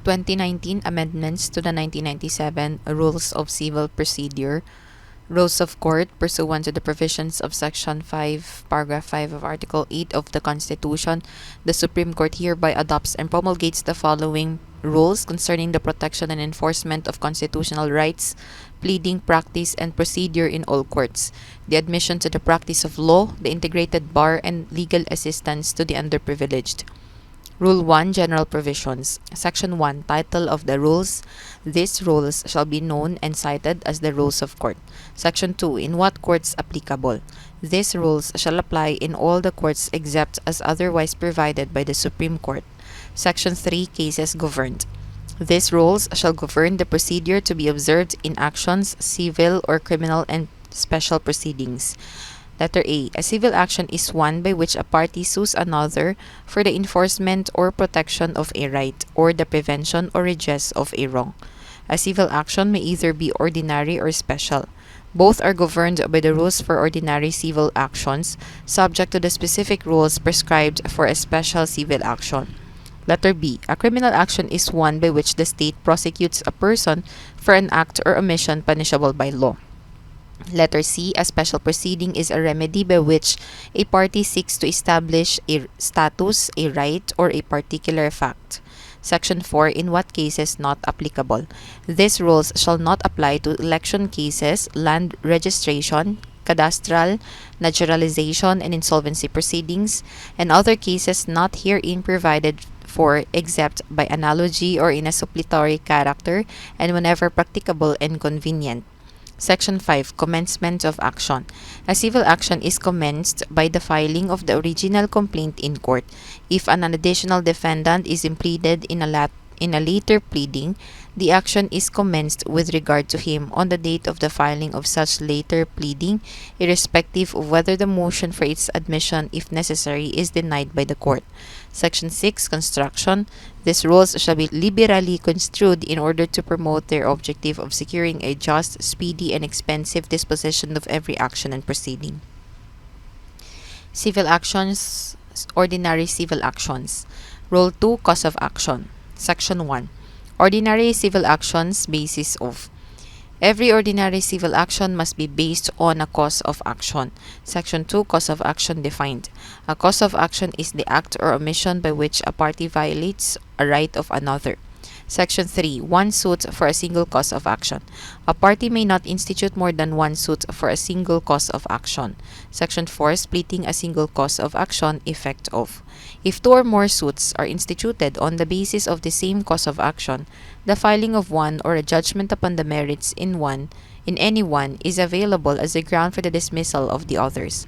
2019 amendments to the 1997 Rules of Civil Procedure, Rules of Court pursuant to the provisions of Section 5, Paragraph 5 of Article 8 of the Constitution, the Supreme Court hereby adopts and promulgates the following rules concerning the protection and enforcement of constitutional rights, pleading, practice, and procedure in all courts, the admission to the practice of law, the integrated bar, and legal assistance to the underprivileged. Rule 1. General Provisions. Section 1. Title of the Rules. These rules shall be known and cited as the Rules of Court. Section 2. In what courts applicable. These rules shall apply in all the courts except as otherwise provided by the Supreme Court. Section 3. Cases governed. These rules shall govern the procedure to be observed in actions, civil or criminal, and special proceedings. Letter A. A civil action is one by which a party sues another for the enforcement or protection of a right or the prevention or redress of a wrong. A civil action may either be ordinary or special. Both are governed by the rules for ordinary civil actions, subject to the specific rules prescribed for a special civil action. Letter B. A criminal action is one by which the state prosecutes a person for an act or omission punishable by law. Letter C. A special proceeding is a remedy by which a party seeks to establish a status, a right, or a particular fact. Section 4. In what cases not applicable. These rules shall not apply to election cases, land registration, cadastral, naturalization, and insolvency proceedings, and other cases not herein provided for except by analogy or in a suppletory character, and whenever practicable and convenient. Section 5. Commencement of action. A civil action is commenced by the filing of the original complaint in court. If an additional defendant is impleaded in a later pleading, the action is commenced with regard to him on the date of the filing of such later pleading, irrespective of whether the motion for its admission, if necessary, is denied by the court. Section 6. Construction. These rules shall be liberally construed in order to promote their objective of securing a just, speedy, and expensive disposition of every action and proceeding. Civil actions. Ordinary civil actions. Rule 2. Cause of action. Section 1. Ordinary civil actions. Basis of. Every ordinary civil action must be based on a cause of action. Section 2. Cause of action defined. A cause of action is the act or omission by which a party violates a right of another. Section 3. One suit for a single cause of action. A party may not institute more than one suit for a single cause of action. Section 4. Splitting a single cause of action. Effect of. If two or more suits are instituted on the basis of the same cause of action, the filing of one or a judgment upon the merits in any one is available as a ground for the dismissal of the others.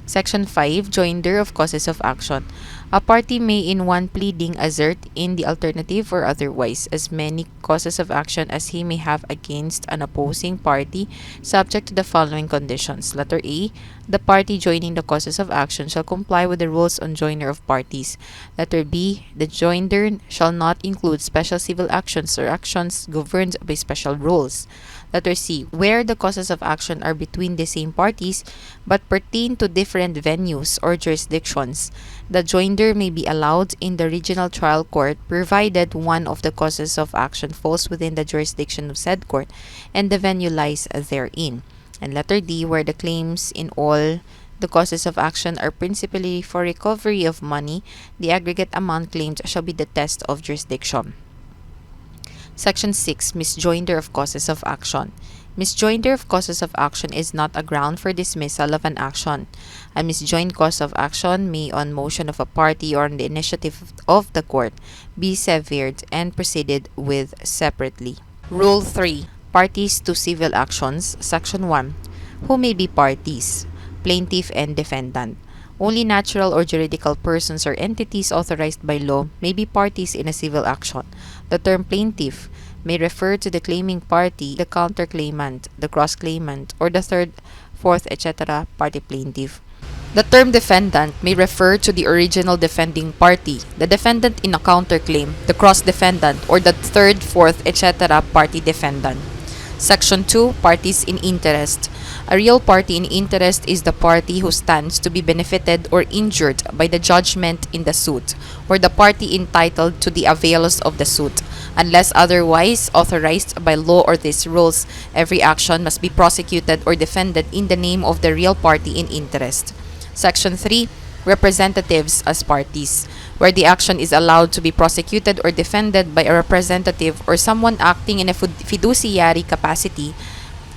Section 5. Joinder of causes of action. A party may in one pleading assert in the alternative or otherwise as many causes of action as he may have against an opposing party, subject to the following conditions. Letter A. The party joining the causes of action shall comply with the rules on joinder of parties. Letter B. The joinder shall not include special civil actions or actions governed by special rules. Letter C. Where the causes of action are between the same parties but pertain to different venues or jurisdictions, the joinder may be allowed in the regional trial court provided one of the causes of action falls within the jurisdiction of said court and the venue lies therein. And letter D. Where the claims in all the causes of action are principally for recovery of money, the aggregate amount claimed shall be the test of jurisdiction. Section 6. Misjoinder of causes of action. Misjoinder of causes of action is not a ground for dismissal of an action. A misjoined cause of action may, on motion of a party or on the initiative of the court, be severed and proceeded with separately. Rule 3. Parties to civil actions. Section 1. Who may be parties? Plaintiff and defendant. Only natural or juridical persons or entities authorized by law may be parties in a civil action. The term plaintiff may refer to the claiming party, the counterclaimant, the cross-claimant, or the third, fourth, etc. party plaintiff. The term defendant may refer to the original defending party, the defendant in a counterclaim, the cross-defendant, or the third, fourth, etc. party defendant. Section 2. Parties in interest. A real party in interest is the party who stands to be benefited or injured by the judgment in the suit, or the party entitled to the avails of the suit. Unless otherwise authorized by law or these rules, every action must be prosecuted or defended in the name of the real party in interest. Section 3. Representatives as parties, where the action is allowed to be prosecuted or defended by a representative or someone acting in a fiduciary capacity.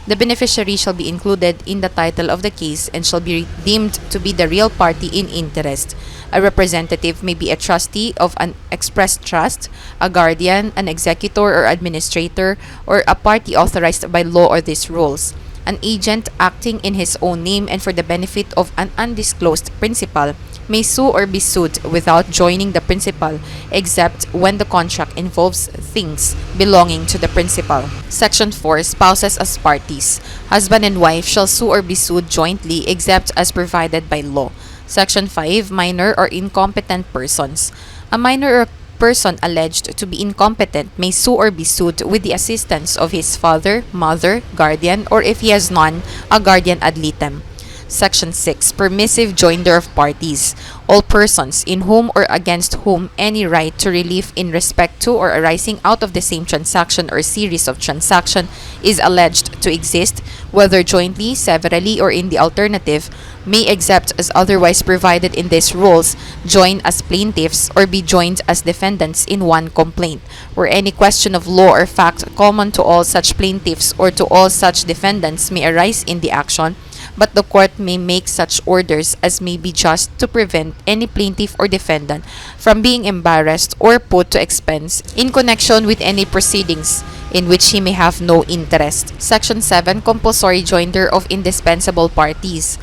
The beneficiary shall be included in the title of the case and shall be deemed to be the real party in interest. A representative may be a trustee of an express trust, a guardian, an executor or administrator, or a party authorized by law or these rules. An agent acting in his own name and for the benefit of an undisclosed principal may sue or be sued without joining the principal, except when the contract involves things belonging to the principal. Section 4. Spouses as parties. Husband and wife shall sue or be sued jointly except as provided by law. Section 5. Minor or incompetent persons. A minor or person alleged to be incompetent may sue or be sued with the assistance of his father, mother, guardian, or if he has none, a guardian ad litem. Section 6. Permissive joinder of parties. All persons in whom or against whom any right to relief in respect to or arising out of the same transaction or series of transaction is alleged to exist, whether jointly, severally, or in the alternative, may, except as otherwise provided in these rules, join as plaintiffs or be joined as defendants in one complaint, where any question of law or fact common to all such plaintiffs or to all such defendants may arise in the action, but the court may make such orders as may be just to prevent any plaintiff or defendant from being embarrassed or put to expense in connection with any proceedings in which he may have no interest. Section 7. Compulsory joinder of indispensable parties.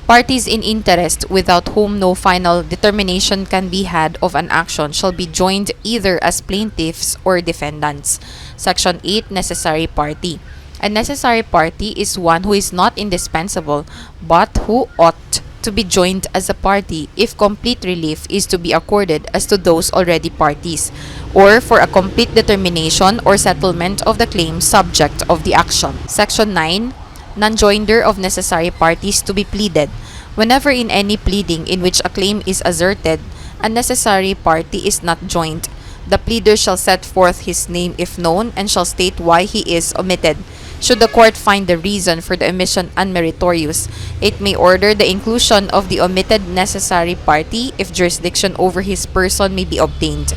Parties in interest without whom no final determination can be had of an action shall be joined either as plaintiffs or defendants. Section 8. Necessary party. A necessary party is one who is not indispensable, but who ought to be joined as a party if complete relief is to be accorded as to those already parties, or for a complete determination or settlement of the claim subject of the action. Section 9. Non-joinder of necessary parties to be pleaded. Whenever in any pleading in which a claim is asserted, a necessary party is not joined, the pleader shall set forth his name if known and shall state why he is omitted. Should the court find the reason for the omission unmeritorious, it may order the inclusion of the omitted necessary party if jurisdiction over his person may be obtained.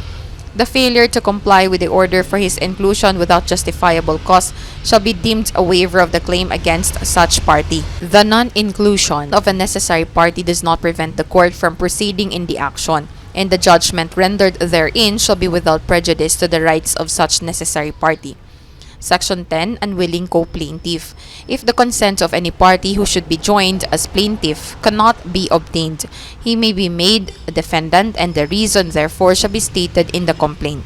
The failure to comply with the order for his inclusion without justifiable cause shall be deemed a waiver of the claim against such party. The non-inclusion of a necessary party does not prevent the court from proceeding in the action, and the judgment rendered therein shall be without prejudice to the rights of such necessary party. Section 10. Unwilling co-plaintiff. If the consent of any party who should be joined as plaintiff cannot be obtained, he may be made a defendant, and the reason therefore shall be stated in the complaint.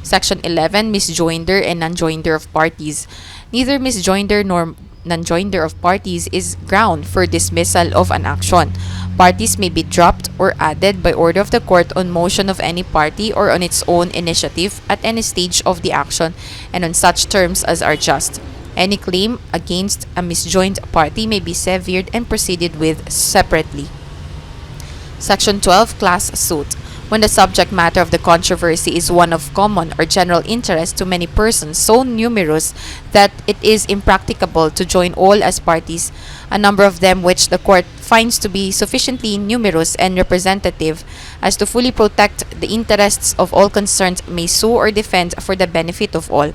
Section 11. Misjoinder and non-joinder of parties. Neither misjoinder nor non-joinder of parties is ground for dismissal of an action. Parties may be dropped or added by order of the court on motion of any party or on its own initiative at any stage of the action and on such terms as are just. Any claim against a misjoined party may be severed and proceeded with separately. Section 12. Class suit. When the subject matter of the controversy is one of common or general interest to many persons so numerous that it is impracticable to join all as parties, a number of them which the court finds to be sufficiently numerous and representative as to fully protect the interests of all concerned may sue or defend for the benefit of all.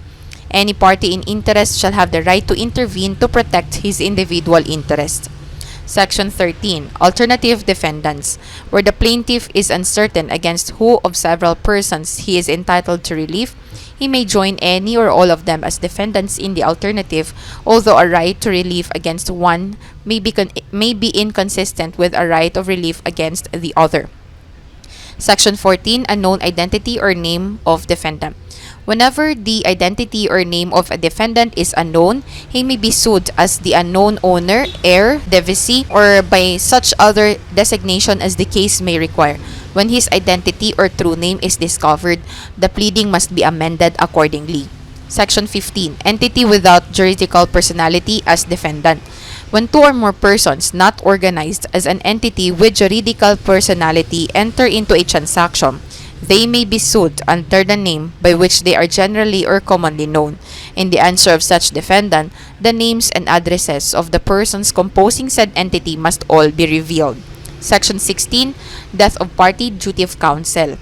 Any party in interest shall have the right to intervene to protect his individual interest. Section 13. Alternative defendants. Where the plaintiff is uncertain against who of several persons he is entitled to relief, he may join any or all of them as defendants in the alternative, although a right to relief against one may be inconsistent with a right of relief against the other. Section 14. Unknown identity or name of defendant. Whenever the identity or name of a defendant is unknown, he may be sued as the unknown owner, heir, devotee, or by such other designation as the case may require. When his identity or true name is discovered, the pleading must be amended accordingly. Section 15. Entity without juridical personality as defendant. When two or more persons not organized as an entity with juridical personality enter into a transaction, they may be sued under the name by which they are generally or commonly known. In the answer of such defendant, the names and addresses of the persons composing said entity must all be revealed. Section 16. Death of party, duty of counsel.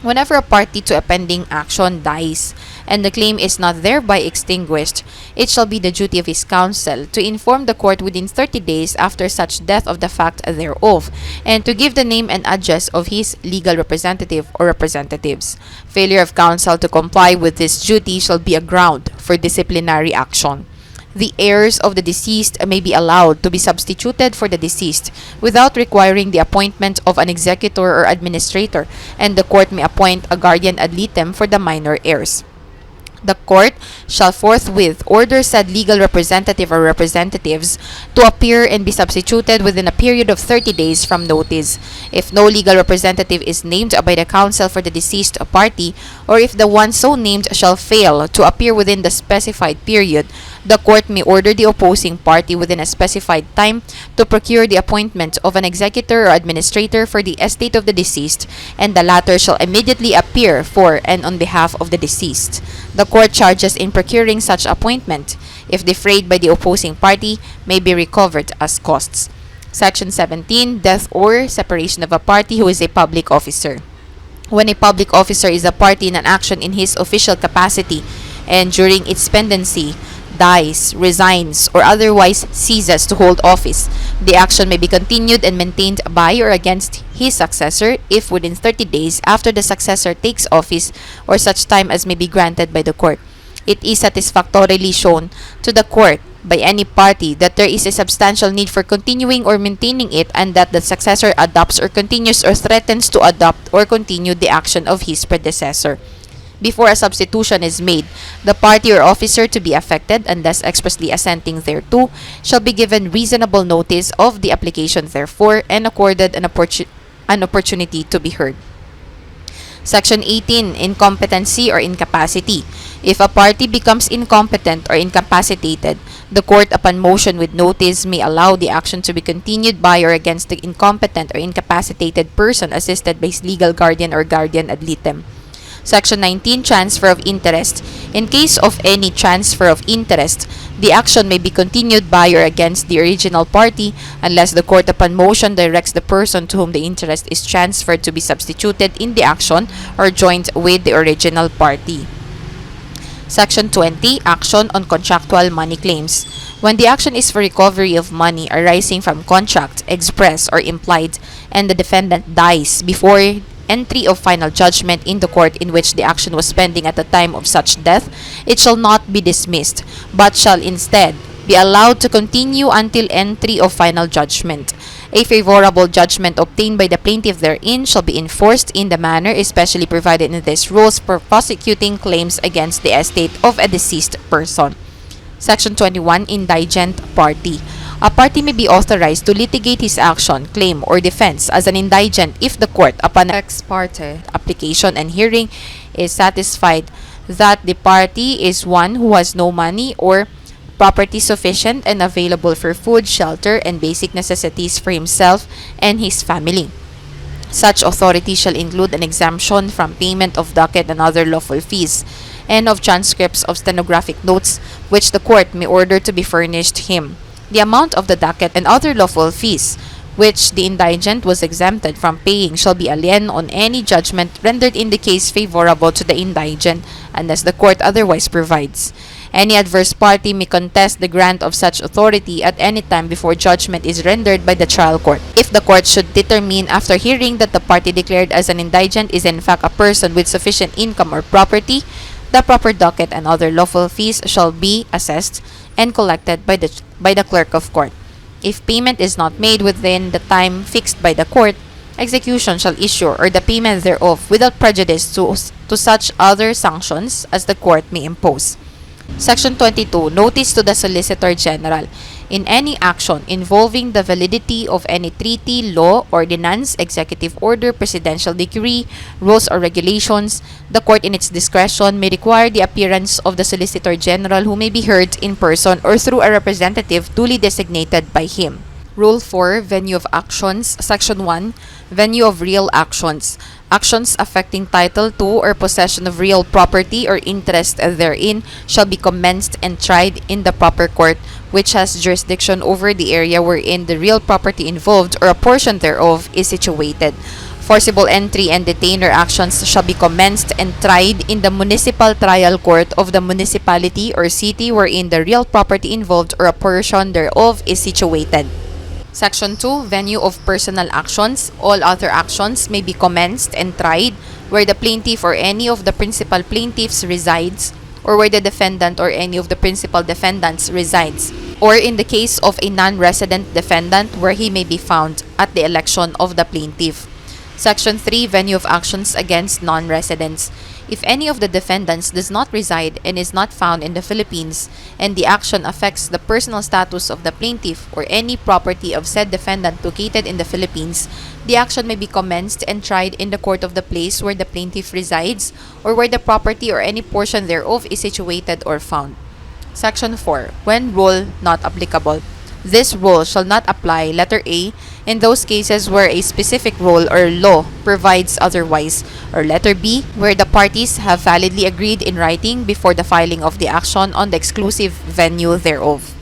Whenever a party to a pending action dies, and the claim is not thereby extinguished, it shall be the duty of his counsel to inform the court within 30 days after such death of the fact thereof, and to give the name and address of his legal representative or representatives. Failure of counsel to comply with this duty shall be a ground for disciplinary action. The heirs of the deceased may be allowed to be substituted for the deceased without requiring the appointment of an executor or administrator, and the court may appoint a guardian ad litem for the minor heirs. The court shall forthwith order said legal representative or representatives to appear and be substituted within a period of 30 days from notice. If no legal representative is named by the counsel for the deceased party, or if the one so named shall fail to appear within the specified period, the court may order the opposing party within a specified time to procure the appointment of an executor or administrator for the estate of the deceased, and the latter shall immediately appear for and on behalf of the deceased. The court charges in procuring such appointment, if defrayed by the opposing party, may be recovered as costs. Section 17. Death or separation of a party who is a public officer. When a public officer is a party in an action in his official capacity, and during its pendency dies, resigns, or otherwise ceases to hold office, the action may be continued and maintained by or against his successor if within 30 days after the successor takes office or such time as may be granted by the court, it is satisfactorily shown to the court by any party that there is a substantial need for continuing or maintaining it, and that the successor adopts or continues or threatens to adopt or continue the action of his predecessor. Before a substitution is made, the party or officer to be affected, unless expressly assenting thereto, shall be given reasonable notice of the application therefor, and accorded an opportunity to be heard. Section 18. Incompetency or incapacity. If a party becomes incompetent or incapacitated, the court, upon motion with notice, may allow the action to be continued by or against the incompetent or incapacitated person assisted by his legal guardian or guardian ad litem. Section 19. Transfer of interest. In case of any transfer of interest, the action may be continued by or against the original party unless the court upon motion directs the person to whom the interest is transferred to be substituted in the action or joined with the original party. Section 20. Action on contractual money claims. When the action is for recovery of money arising from contract, express or implied, and the defendant dies before entry of final judgment in the court in which the action was pending at the time of such death, it shall not be dismissed, but shall instead be allowed to continue until entry of final judgment. A favorable judgment obtained by the plaintiff therein shall be enforced in the manner especially provided in these rules for prosecuting claims against the estate of a deceased person. Section 21. Indigent party. A party may be authorized to litigate his action, claim, or defense as an indigent if the court, upon ex parte application and hearing, is satisfied that the party is one who has no money or property sufficient and available for food, shelter, and basic necessities for himself and his family. Such authority shall include an exemption from payment of docket and other lawful fees, and of transcripts of stenographic notes which the court may order to be furnished him. The amount of the docket and other lawful fees which the indigent was exempted from paying shall be alien on any judgment rendered in the case favorable to the indigent, unless the court otherwise provides. Any adverse party may contest the grant of such authority at any time before judgment is rendered by the trial court. If the court should determine after hearing that the party declared as an indigent is in fact a person with sufficient income or property, the proper docket and other lawful fees shall be assessed and collected by the clerk of court. If payment is not made within the time fixed by the court, execution shall issue or the payment thereof without prejudice to such other sanctions as the court may impose. Section 22. Notice to the Solicitor General. In any action involving the validity of any treaty, law, ordinance, executive order, presidential decree, rules, or regulations, the court in its discretion may require the appearance of the Solicitor General, who may be heard in person or through a representative duly designated by him. Rule 4, Venue of Actions. Section 1, Venue of Real Actions. Actions affecting title to or possession of real property or interest therein shall be commenced and tried in the proper court, which has jurisdiction over the area wherein the real property involved or a portion thereof is situated. Forcible entry and detainer actions shall be commenced and tried in the municipal trial court of the municipality or city wherein the real property involved or a portion thereof is situated. Section 2, Venue of Personal Actions. All other actions may be commenced and tried where the plaintiff or any of the principal plaintiffs resides, or where the defendant or any of the principal defendants resides, or in the case of a non-resident defendant where he may be found at the election of the plaintiff. Section 3, Venue of Actions against non-residents. If any of the defendants does not reside and is not found in the Philippines, and the action affects the personal status of the plaintiff or any property of said defendant located in the Philippines, the action may be commenced and tried in the court of the place where the plaintiff resides, or where the property or any portion thereof is situated or found. Section 4. When rule not applicable. This rule shall not apply, letter A, in those cases where a specific rule or law provides otherwise, or letter B, where the parties have validly agreed in writing before the filing of the action on the exclusive venue thereof.